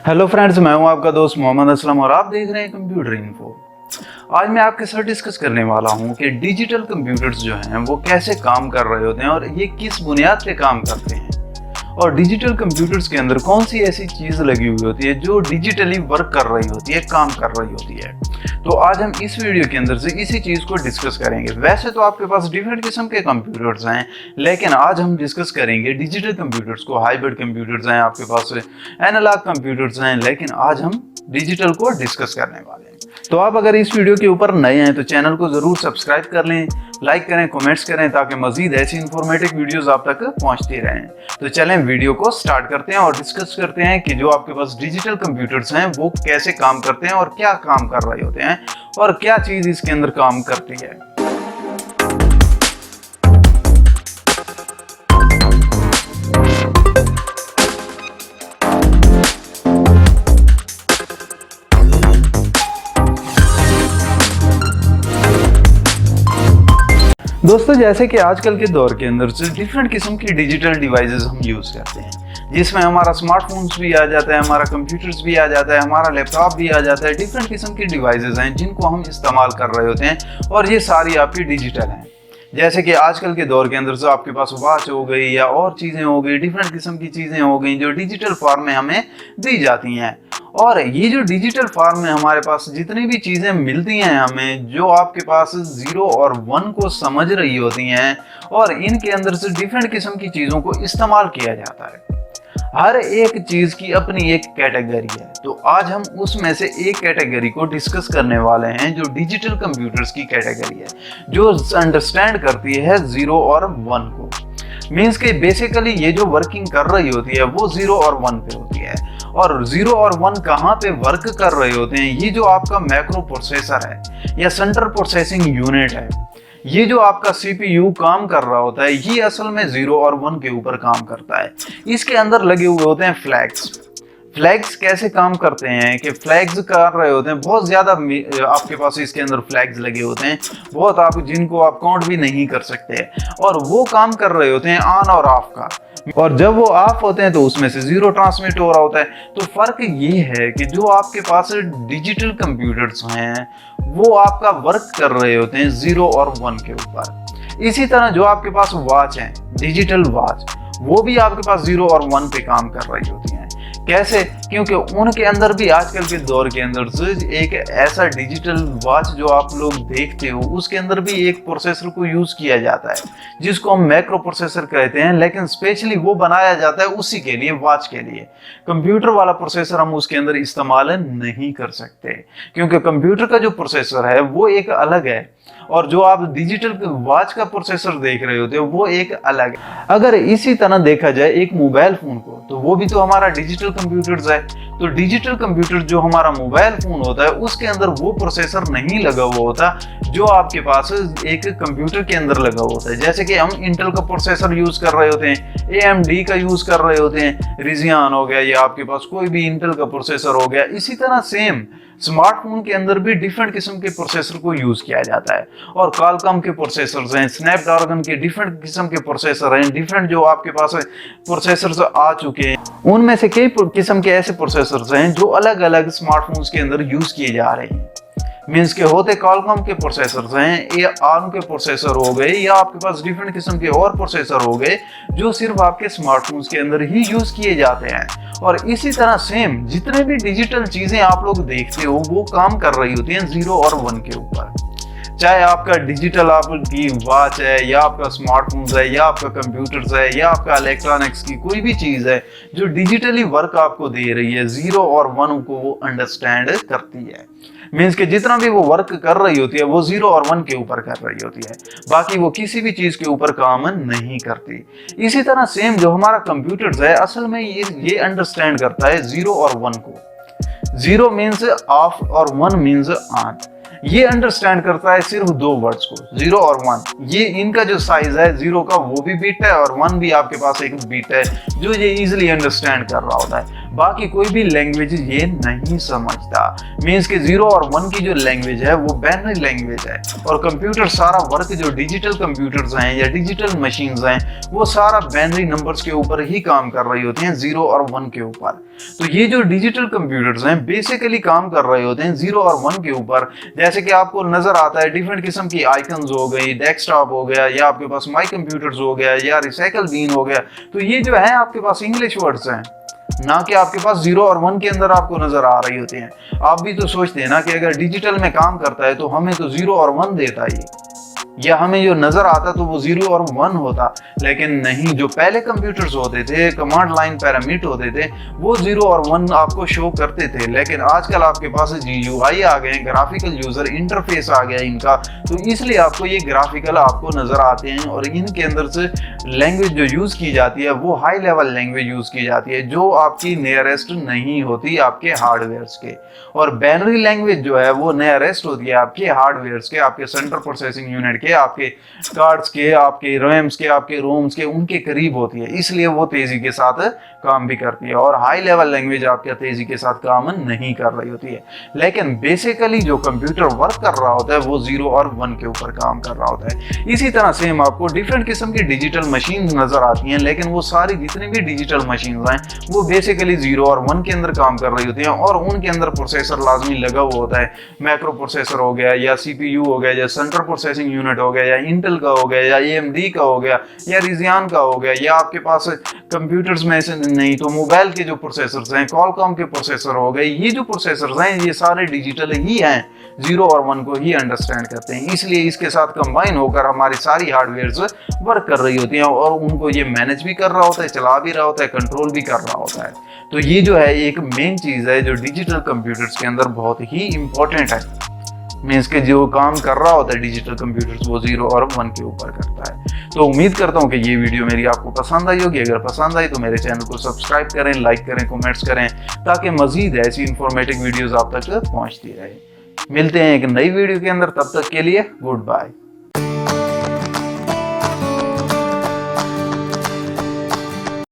Hello friends, मैं हूं आपका दोस्त मोहम्मद असलम और आप देख रहे हैं कंप्यूटर इन्फो। आज मैं आपके साथ डिस्कस करने वाला हूं कि डिजिटल कंप्यूटर्स जो हैं वो कैसे काम कर रहे होते हैं और ये किस बुनियाद पे काम करते हैं, और डिजिटल कंप्यूटर्स के अंदर कौन सी ऐसी चीज़ लगी हुई होती है जो डिजिटली वर्क कर रही होती है, काम कर रही होती है। तो आज हम इस वीडियो के अंदर से इसी चीज़ को डिस्कस करेंगे। वैसे तो आपके पास डिफरेंट किस्म के कंप्यूटर्स हैं, लेकिन आज हम डिस्कस करेंगे डिजिटल कंप्यूटर्स को। हाइब्रिड कंप्यूटर्स हैं आपके पास, एनालॉग कंप्यूटर्स हैं, लेकिन आज हम डिजिटल को डिस्कस करने वाले हैं। तो आप अगर इस वीडियो के ऊपर नए हैं तो चैनल को ज़रूर सब्सक्राइब कर लें, लाइक करें, कमेंट्स करें, ताकि मजीद ऐसी इंफॉर्मेटिव वीडियोस आप तक पहुंचती रहें। तो चलें वीडियो को स्टार्ट करते हैं और डिस्कस करते हैं कि जो आपके पास डिजिटल कंप्यूटर्स हैं वो कैसे काम करते हैं और क्या काम कर रहे होते हैं और क्या चीज़ इसके अंदर काम करती है। दोस्तों, जैसे कि आजकल के दौर के अंदर से डिफरेंट किस्म की डिजिटल डिवाइसेस हम यूज़ करते हैं, जिसमें हमारा स्मार्टफोन्स भी आ जाता है, हमारा कंप्यूटर्स भी आ जाता है, हमारा लैपटॉप भी आ जाता है। डिफरेंट किस्म की डिवाइसेस हैं जिनको हम इस्तेमाल कर रहे होते हैं और ये सारी आपकी डिजिटल हैं। जैसे कि आजकल के दौर के अंदर से आपके पास वॉच हो गई या और चीज़ें हो गई, डिफरेंट किस्म की चीज़ें हो गई जो डिजिटल फॉर्म में हमें दी जाती हैं। और ये जो डिजिटल फॉर्म में हमारे पास जितनी भी चीज़ें मिलती हैं हमें, जो आपके पास 0 और 1 को समझ रही होती हैं, और इनके अंदर से डिफरेंट किस्म की चीज़ों को इस्तेमाल किया जाता है। हर एक चीज़ की अपनी एक कैटेगरी है। तो आज हम उसमें से एक कैटेगरी को डिस्कस करने वाले हैं जो डिजिटल कंप्यूटर्स की कैटेगरी है, जो अंडरस्टैंड करती है 0 और 1 को। मीन्स के बेसिकली ये जो वर्किंग कर रही होती है वो 0 और 1 पे होती है। और 0 और 1 कहाँ पे वर्क कर रहे होते हैं? ये जो आपका मैक्रो प्रोसेसर है या सेंट्रल प्रोसेसिंग यूनिट है, ये जो आपका सीपीयू काम कर रहा होता है, ये असल में 0 और 1 के ऊपर काम करता है। इसके अंदर लगे हुए होते हैं फ्लैग्स। फ्लैग्स कैसे काम करते हैं कि फ्लैग्स कर रहे होते हैं, बहुत ज़्यादा आपके पास इसके अंदर फ्लैग्स लगे होते हैं, बहुत, आप जिनको आप काउंट भी नहीं कर सकते, और वो काम कर रहे होते हैं ऑन और ऑफ का। और जब वो ऑफ होते हैं तो उसमें से 0 ट्रांसमिट हो रहा होता है। तो फर्क ये है कि जो आपके पास डिजिटल कंप्यूटर्स हैं वो आपका वर्क कर रहे होते हैं 0 और 1 के ऊपर। इसी तरह जो आपके पास वॉच है, डिजिटल वॉच, वो भी आपके पास 0 और 1 पे काम कर रही होती हैं। कैसे? क्योंकि उनके अंदर भी आजकल के दौर के अंदर से एक ऐसा डिजिटल वॉच जो आप लोग देखते हो, उसके अंदर भी एक प्रोसेसर को यूज़ किया जाता है जिसको हम मैक्रो प्रोसेसर कहते हैं, लेकिन स्पेशली वो बनाया जाता है उसी के लिए, वॉच के लिए। कंप्यूटर वाला प्रोसेसर हम उसके अंदर इस्तेमाल नहीं कर सकते, क्योंकि कंप्यूटर का जो प्रोसेसर है वो एक अलग है और जो आप डिजिटल वॉच का प्रोसेसर देख रहे होते हो वो एक अलग है। अगर इसी तरह देखा जाए एक मोबाइल फोन को, तो वो भी तो हमारा डिजिटल कंप्यूटर्स है। तो डिजिटल कंप्यूटर जो हमारा मोबाइल फोन होता है उसके अंदर वो प्रोसेसर नहीं लगा हुआ होता जो आपके पास एक कंप्यूटर के अंदर लगा हुआ होता है। जैसे कि हम इंटेल का प्रोसेसर यूज कर रहे होते हैं, AMD का यूज कर रहे होते हैं, रिजियन हो गया, या आपके पास कोई भी इंटेल का प्रोसेसर हो गया। इसी तरह सेम स्मार्टफोन के अंदर भी डिफरेंट किस्म के प्रोसेसर को यूज किया जाता है, और कॉलकॉम के प्रोसेसर्स हैं, स्नैपड्रैगन के डिफरेंट किस्म के प्रोसेसर हैं, डिफरेंट जो आपके पास प्रोसेसर्स आ चुके हैं। उनमें से कई किस्म के ऐसे प्रोसेसर्स हैं जो अलग अलग स्मार्टफोन्स के अंदर यूज किए जा रहे हैं। मीन्स के होते कॉलकॉम के प्रोसेसर्स हैं, या ARM के प्रोसेसर हो गए, या आपके पास डिफरेंट किस्म के और प्रोसेसर हो गए जो सिर्फ आपके स्मार्टफोन्स के अंदर ही यूज किए जाते हैं। और इसी तरह सेम जितने भी डिजिटल चीजें आप लोग देखते हो वो काम कर रही होती हैं 0 और 1 के ऊपर। चाहे आपका डिजिटल आपकी वॉच है, या आपका स्मार्टफोन है, या आपका कंप्यूटर्स है, या आपका इलेक्ट्रॉनिक्स की कोई भी चीज़ है जो डिजिटली वर्क आपको दे रही है, 0 और 1 को वो अंडरस्टैंड करती है। मीन्स कि जितना भी वो वर्क कर रही होती है वो 0 और 1 के ऊपर कर रही होती है, बाकी वो किसी भी चीज़ के ऊपर काम नहीं करती। इसी तरह सेम जो हमारा कंप्यूटर्स है असल में ये अंडरस्टैंड करता है 0 और 1 को। 0 मीन्स ऑफ और 1 मीन्स ऑन। ये अंडरस्टैंड करता है सिर्फ 2 वर्ड्स को, 0 और 1। ये इनका जो साइज है 0 का वो भी बीट है और 1 भी आपके पास एक बीट है जो ये इजीली अंडरस्टैंड कर रहा होता है। बाकी कोई भी लैंग्वेज ये नहीं समझता। मीन्स के 0 और 1 की जो लैंग्वेज है वो बाइनरी लैंग्वेज है, और कंप्यूटर सारा वर्क जो डिजिटल कंप्यूटर्स हैं या डिजिटल मशीन्स हैं वो सारा बाइनरी नंबर्स के ऊपर ही काम कर रही होती हैं, 0 और 1 के ऊपर। तो ये जो डिजिटल कंप्यूटर्स हैं बेसिकली काम कर रहे होते हैं 0 और 1 के ऊपर। जैसे कि आपको नजर आता है डिफरेंट किस्म की आइकन्स हो गई, डेस्कटॉप हो गया, या आपके पास माई कंप्यूटर्स हो गया, या रिसाइकल बीन हो गया। तो ये जो है आपके पास इंग्लिश वर्ड्स हैं, ना कि आपके पास 0 और 1 के अंदर आपको नजर आ रही होती हैं। आप भी तो सोचते हैं ना कि अगर डिजिटल में काम करता है तो हमें तो 0 और 1 देता ही, या हमें जो नजर आता तो वो 0 और 1 होता। लेकिन नहीं, जो पहले कंप्यूटर्स होते थे, कमांड लाइन पैरामीटर होते थे, वो 0 और 1 आपको शो करते थे। लेकिन आजकल आपके पास GUI आ गए, ग्राफिकल यूजर इंटरफेस आ गया इनका, तो इसलिए आपको ये ग्राफिकल आपको नजर आते हैं। और इनके अंदर से लैंग्वेज जो यूज की जाती है वो हाई लेवल लैंग्वेज यूज की जाती है, जो आपकी नियरेस्ट नहीं होती आपके हार्डवेयर्स के। और बाइनरी लैंग्वेज जो है वो नियरेस्ट होती है आपके हार्डवेयर्स के, आपके सेंट्रल प्रोसेसिंग यूनिट के, आपके कार्ड्स के, आपके रैम्स के, आपके रोम्स के, उनके करीब होती है, इसलिए वो तेजी के साथ काम भी करती है। और हाई लेवल लैंग्वेज आपके तेजी के साथ काम नहीं कर रही होती है। लेकिन बेसिकली जो कंप्यूटर वर्क कर रहा होता है वो 0 और 1 के ऊपर काम कर रहा होता है। इसी तरह सेम आपको डिफरेंट किस्म की डिजिटल मशीन नजर आती हैं, लेकिन वो सारी जितनी भी डिजिटल मशीन हैं वो बेसिकली 0 और 1 के अंदर काम कर रही होती हैं, और उनके अंदर प्रोसेसर लाजमी लगा हुआ होता है। मैक्रो प्रोसेसर हो गया, या CPU हो गया, या सेंट्रल प्रोसेसिंग यूनिट हो गया, या इंटेल का हो गया, या AMD का हो गया, या रिजियन का हो गया, या आपके पास कंप्यूटर्स में से नहीं तो मोबाइल के जो प्रोसेसर्स हैं, कॉलकॉम के प्रोसेसर हो गए, ये जो प्रोसेसर्स हैं ये सारे डिजिटल ही हैं, 0 और 1 को ही अंडरस्टैंड करते हैं। इसलिए इसके साथ कंबाइन होकर हमारी सारी हार्डवेयर्स वर्क कर रही होती हैं, और उनको ये मैनेज भी कर रहा होता है, चला भी रहा होता है, कंट्रोल भी कर रहा होता है। तो ये जो है एक मेन चीज है जो डिजिटल कंप्यूटर्स के अंदर बहुत ही इंपॉर्टेंट है। मीन्स के जो काम कर रहा होता है डिजिटल कंप्यूटर्स वो 0 और 1 के ऊपर करता है। तो उम्मीद करता हूँ कि ये वीडियो मेरी आपको पसंद आई होगी। अगर पसंद आई तो मेरे चैनल को सब्सक्राइब करें, लाइक करें, कमेंट्स करें, ताकि मजीद ऐसी इंफॉर्मेटिव वीडियोस आप तक पहुँचती रहे। मिलते हैं एक नई वीडियो के अंदर, तब तक के लिए गुड बाय।